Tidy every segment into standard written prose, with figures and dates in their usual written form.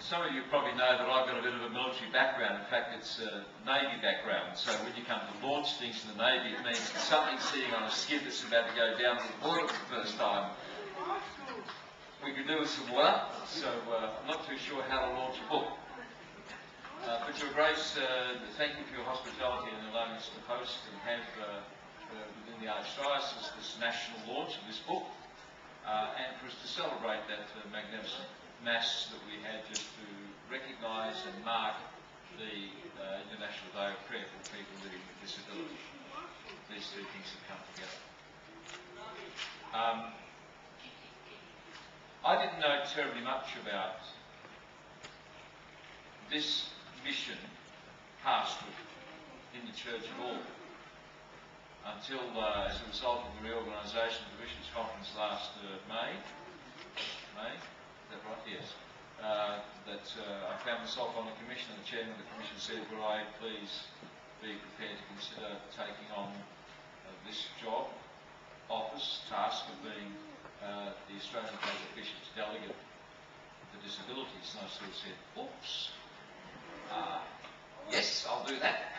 Some of you probably know that I've got a bit of a military background. In fact, it's a Navy background. So when you come to launch things in the Navy, it means that something's sitting on a skip that's about to go down to the water for the first time. We could do with some water, so I'm not too sure how to launch a book. But Your Grace, thank you for your hospitality and allowing us to host and have within the Archdiocese this national launch of this book, and for us to celebrate that magnificent Mass that we had just to recognise and mark the International Day of Prayer for people living with disability. These two things have come together. I didn't know terribly much about this mission pastorate in the church at all until, as a result of the reorganisation of the Bishops' Conference last May, is that right? Yes. I found myself on the commission, and the chairman of the commission said, would I please be prepared to consider taking on this job, office, task of being the Australian Catholic Bishops Delegate for Disabilities. And I sort of said, oops, yes, I'll do that.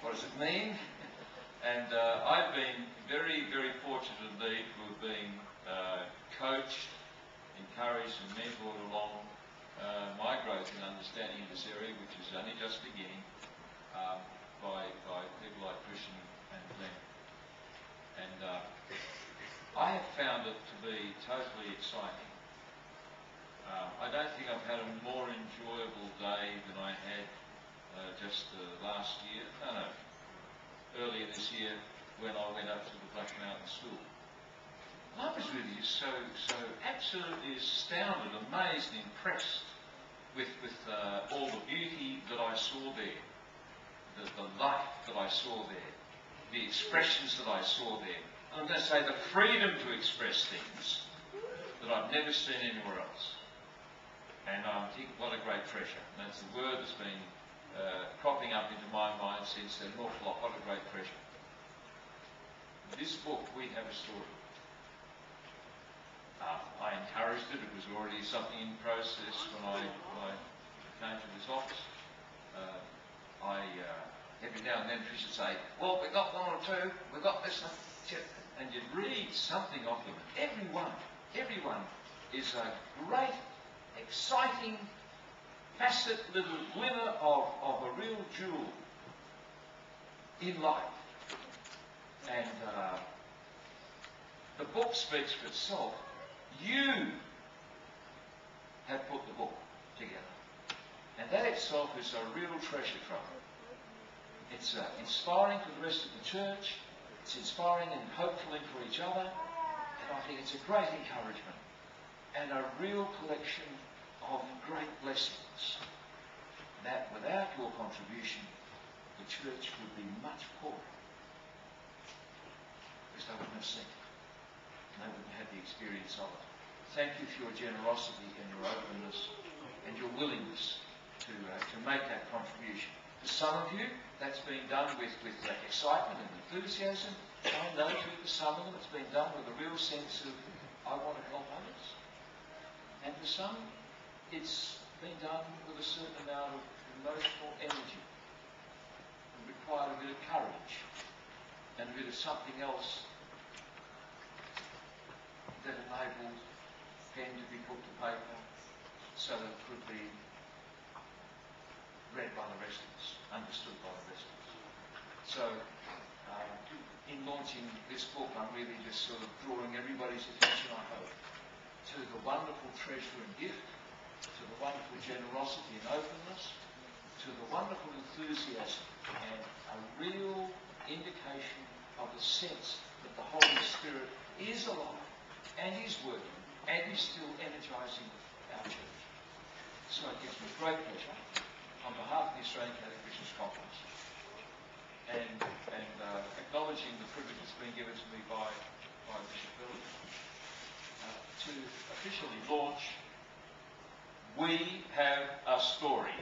What does it mean? And I've been very, very fortunate indeed to have been coached, encouraged and mentored along my growth in understanding of this area, which is only just beginning, by people like Christian and Glenn. And I have found it to be totally exciting. I don't think I've had a more enjoyable day than I had just last year, earlier this year when I went up to the Black Mountain School. I was really so absolutely astounded, amazed and impressed with all the beauty that I saw there, the life that I saw there, the expressions that I saw there. I'm going to say the freedom to express things that I've never seen anywhere else. And I think what a great treasure. And that's the word that's been cropping up into my mind since then. An awful lot. What a great treasure. This book, We Have a Story. I encouraged it. It was already something in process when I came to this office. Every now and then Trish would say, well, we've got one or two, we've got this one. And you'd read something of them. Everyone is a great, exciting, facet little glimmer of a real jewel in life. And the book speaks for itself. You have put the book together. And that itself is a real treasure trove. It's inspiring for the rest of the church. It's inspiring and hopeful for each other. And I think it's a great encouragement and a real collection of great blessings. That without your contribution, the church would be much poorer. Because they wouldn't have seen it. And they wouldn't have the experience of it. Thank you for your generosity and your openness and your willingness to make that contribution. For some of you, that's been done with excitement and enthusiasm. I know too, for some of them, it's been done with a real sense of, I want to help others. And for some, it's been done with a certain amount of emotional energy. It required a bit of courage and a bit of something else that enabled pen to be put to paper so that it could be read by the rest of us, understood by the rest of us. So, in launching this book, I'm really just sort of drawing everybody's attention, I hope, to the wonderful treasure and gift, to the wonderful generosity and openness, to the wonderful enthusiasm and a real indication of the sense that the Holy Spirit is alive and is working and is still energising our church. So it gives me great pleasure on behalf of the Australian Catholic Bishops' Conference and acknowledging the privilege that's been given to me by Bishop Billy to officially launch We Have a Story.